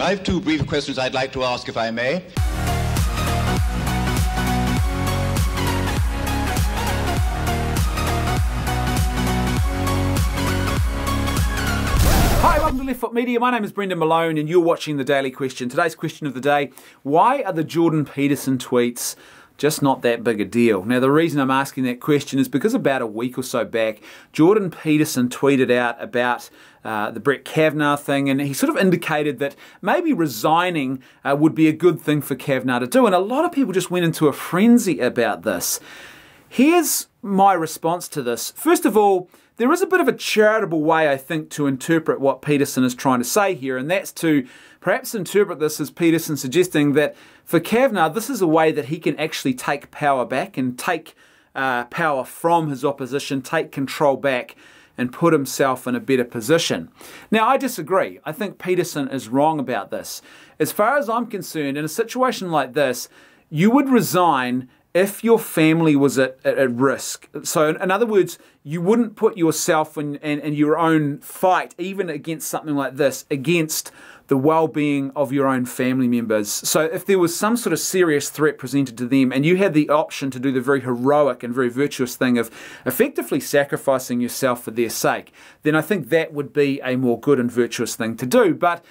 I have two brief questions I'd like to ask, if I may. Hi, welcome to Left Foot Media. My name is Brendan Malone and you're watching The Daily Question. Today's question of the day: why are the Jordan Peterson tweets just not that big a deal? Now, the reason I'm asking that question is because about a week or so back, Jordan Peterson tweeted out about the Brett Kavanaugh thing, and he sort of indicated that maybe resigning would be a good thing for Kavanaugh to do, and a lot of people just went into a frenzy about this. Here's my response to this. First of all, there is a bit of a charitable way, I think, to interpret what Peterson is trying to say here, and that's to perhaps interpret this as Peterson suggesting that for Kavanaugh, this is a way that he can actually take power back and take power from his opposition, take control back, and put himself in a better position. Now, I disagree. I think Peterson is wrong about this. As far as I'm concerned, in a situation like this, you would resign if your family was at risk. So in other words, you wouldn't put yourself and your own fight, even against something like this, against the well-being of your own family members. So if there was some sort of serious threat presented to them and you had the option to do the very heroic and very virtuous thing of effectively sacrificing yourself for their sake, then I think that would be a more good and virtuous thing to do. But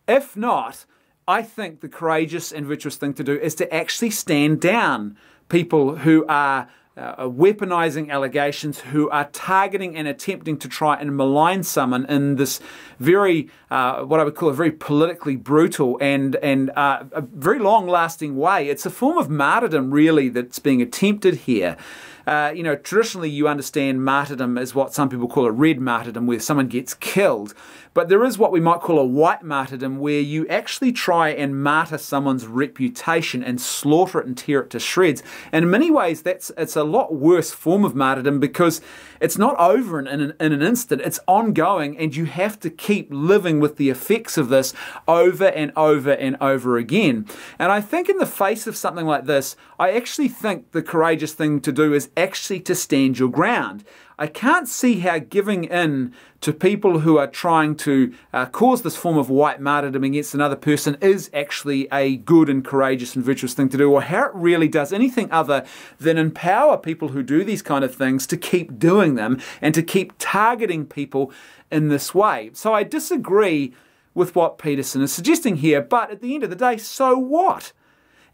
if not, I think the courageous and virtuous thing to do is to actually stand down people who are weaponizing allegations, who are targeting and attempting to try and malign someone in this very, what I would call a very politically brutal and a very long-lasting way. It's a form of martyrdom, really, that's being attempted here. Traditionally you understand martyrdom as what some people call a red martyrdom, where someone gets killed. But there is what we might call a white martyrdom, where you actually try and martyr someone's reputation and slaughter it and tear it to shreds. And in many ways, it's a lot worse form of martyrdom, because it's not over in an instant. It's ongoing, and you have to keep living with the effects of this over and over and over again. And I think in the face of something like this, I actually think the courageous thing to do is actually to stand your ground. I can't see how giving in to people who are trying to cause this form of white martyrdom against another person is actually a good and courageous and virtuous thing to do, or how it really does anything other than empower people who do these kind of things to keep doing them and to keep targeting people in this way. So I disagree with what Peterson is suggesting here, but at the end of the day, so what?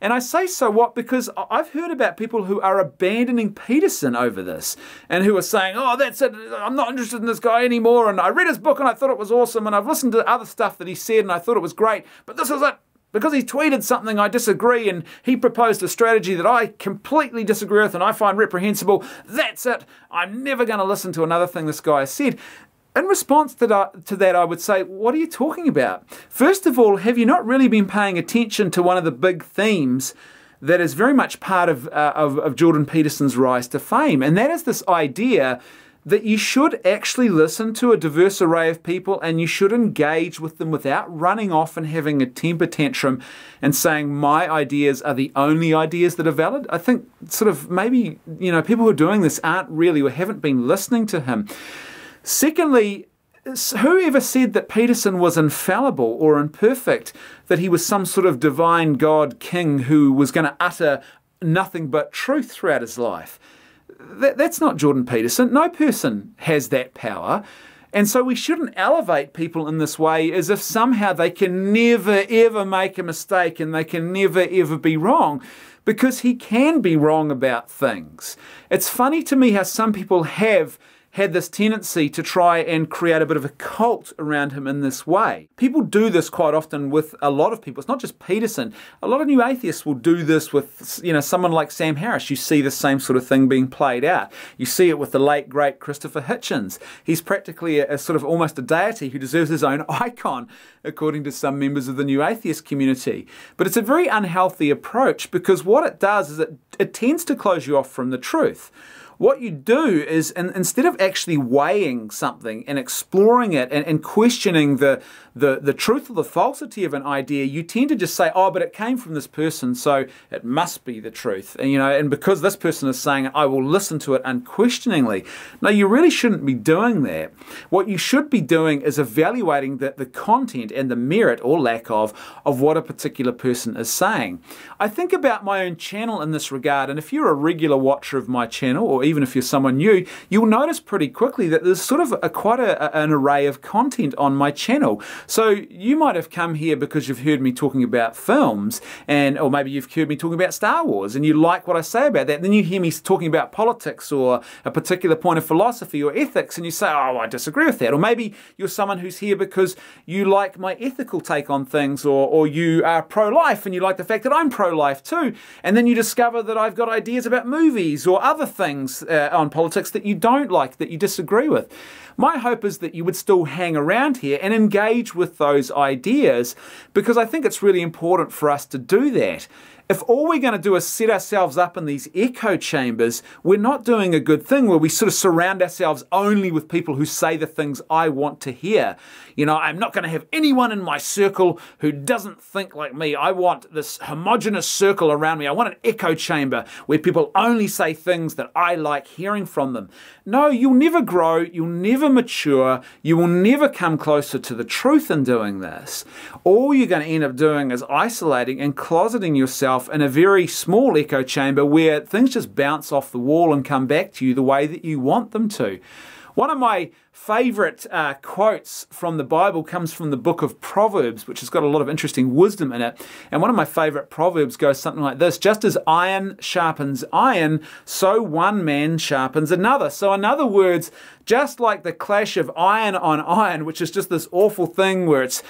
And I say so what because I've heard about people who are abandoning Peterson over this and who are saying, oh, that's it, I'm not interested in this guy anymore, and I read his book and I thought it was awesome, and I've listened to other stuff that he said and I thought it was great, but this is it. Because he tweeted something I disagree and he proposed a strategy that I completely disagree with and I find reprehensible, that's it. I'm never going to listen to another thing this guy has said. In response to that, I would say, what are you talking about? First of all, have you not really been paying attention to one of the big themes that is very much part of Jordan Peterson's rise to fame? And that is this idea that you should actually listen to a diverse array of people and you should engage with them without running off and having a temper tantrum and saying my ideas are the only ideas that are valid. I think sort of maybe, people who are doing this aren't really or haven't been listening to him. Secondly, whoever said that Peterson was infallible or imperfect, that he was some sort of divine God king who was going to utter nothing but truth throughout his life? That's not Jordan Peterson. No person has that power. And so we shouldn't elevate people in this way as if somehow they can never, ever make a mistake and they can never, ever be wrong, because he can be wrong about things. It's funny to me how some people have had this tendency to try and create a bit of a cult around him in this way. People do this quite often with a lot of people. It's not just Peterson. A lot of new atheists will do this with, someone like Sam Harris. You see the same sort of thing being played out. You see it with the late, great Christopher Hitchens. He's practically a sort of almost a deity who deserves his own icon, according to some members of the new atheist community. But it's a very unhealthy approach, because what it does is it tends to close you off from the truth. What you do is, instead of actually weighing something and exploring it and questioning the the truth or the falsity of an idea, you tend to just say, oh, but it came from this person, so it must be the truth. And, and because this person is saying it, I will listen to it unquestioningly. No, you really shouldn't be doing that. What you should be doing is evaluating the content and the merit or lack of what a particular person is saying. I think about my own channel in this regard, and if you're a regular watcher of my channel, or even if you're someone new, you'll notice pretty quickly that there's sort of quite an array of content on my channel. So you might have come here because you've heard me talking about films, or maybe you've heard me talking about Star Wars, and you like what I say about that. Then you hear me talking about politics or a particular point of philosophy or ethics, and you say, oh, I disagree with that. Or maybe you're someone who's here because you like my ethical take on things, or you are pro-life and you like the fact that I'm pro-life too. And then you discover that I've got ideas about movies or other things on politics that you don't like, that you disagree with. My hope is that you would still hang around here and engage with those ideas, because I think it's really important for us to do that. If all we're going to do is set ourselves up in these echo chambers, we're not doing a good thing where we sort of surround ourselves only with people who say the things I want to hear. I'm not going to have anyone in my circle who doesn't think like me. I want this homogenous circle around me. I want an echo chamber where people only say things that I like hearing from them. No, you'll never grow, you'll never mature, you will never come closer to the truth in doing this. All you're going to end up doing is isolating and closeting yourself in a very small echo chamber where things just bounce off the wall and come back to you the way that you want them to. One of my favorite quotes from the Bible comes from the book of Proverbs, which has got a lot of interesting wisdom in it. And one of my favorite proverbs goes something like this: just as iron sharpens iron, so one man sharpens another. So in other words, just like the clash of iron on iron, which is just this awful thing where it's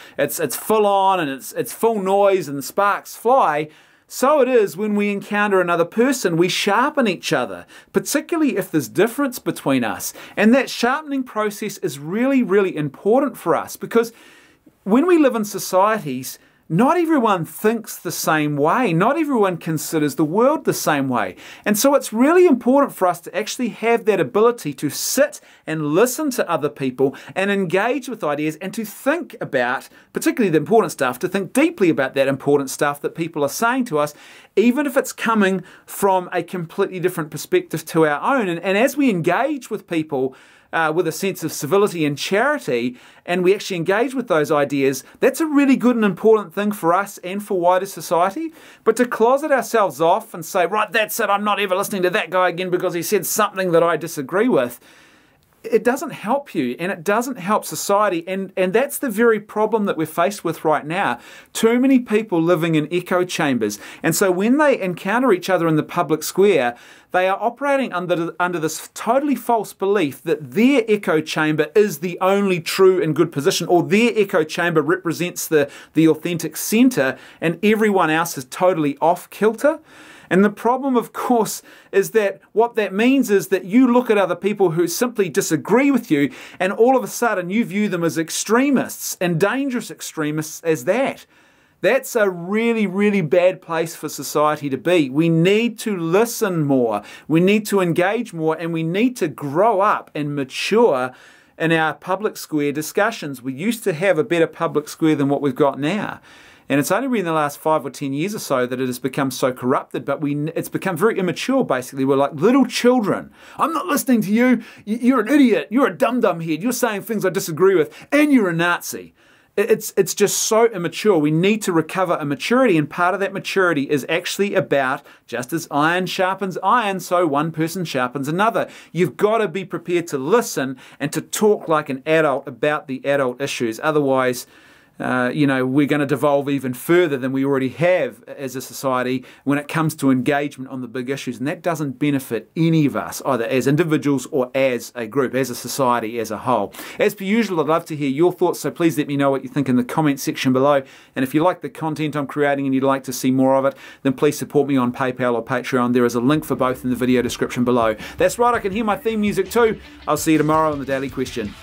full on and it's full noise and the sparks fly, so it is when we encounter another person, we sharpen each other, particularly if there's difference between us. And that sharpening process is really, really important for us, because when we live in societies, not everyone thinks the same way. Not everyone considers the world the same way. And so it's really important for us to actually have that ability to sit and listen to other people and engage with ideas and to think about, particularly the important stuff, to think deeply about that important stuff that people are saying to us, even if it's coming from a completely different perspective to our own. And as we engage with people, with a sense of civility and charity, and we actually engage with those ideas, that's a really good and important thing for us and for wider society. But to closet ourselves off and say, right, that's it, I'm not ever listening to that guy again because he said something that I disagree with, it doesn't help you, and it doesn't help society, and that's the very problem that we're faced with right now. Too many people living in echo chambers, and so when they encounter each other in the public square, they are operating under this totally false belief that their echo chamber is the only true and good position, or their echo chamber represents the authentic center, and everyone else is totally off kilter. And the problem, of course, is that what that means is that you look at other people who simply disagree with you, and all of a sudden you view them as extremists, and dangerous extremists as that. That's a really, really bad place for society to be. We need to listen more, we need to engage more, and we need to grow up and mature in our public square discussions. We used to have a better public square than what we've got now. And it's only been in the last 5 or 10 years or so that it has become so corrupted, but it's become very immature, basically. We're like little children. I'm not listening to you. You're an idiot. You're a dum-dum head. You're saying things I disagree with, and you're a Nazi. It's just so immature. We need to recover a maturity, and part of that maturity is actually about just as iron sharpens iron, so one person sharpens another. You've got to be prepared to listen and to talk like an adult about the adult issues. Otherwise, we're going to devolve even further than we already have as a society when it comes to engagement on the big issues. And that doesn't benefit any of us, either as individuals or as a group, as a society as a whole. As per usual, I'd love to hear your thoughts, so please let me know what you think in the comment section below. And if you like the content I'm creating and you'd like to see more of it, then please support me on PayPal or Patreon. There is a link for both in the video description below. That's right, I can hear my theme music too. I'll see you tomorrow on The Daily Question.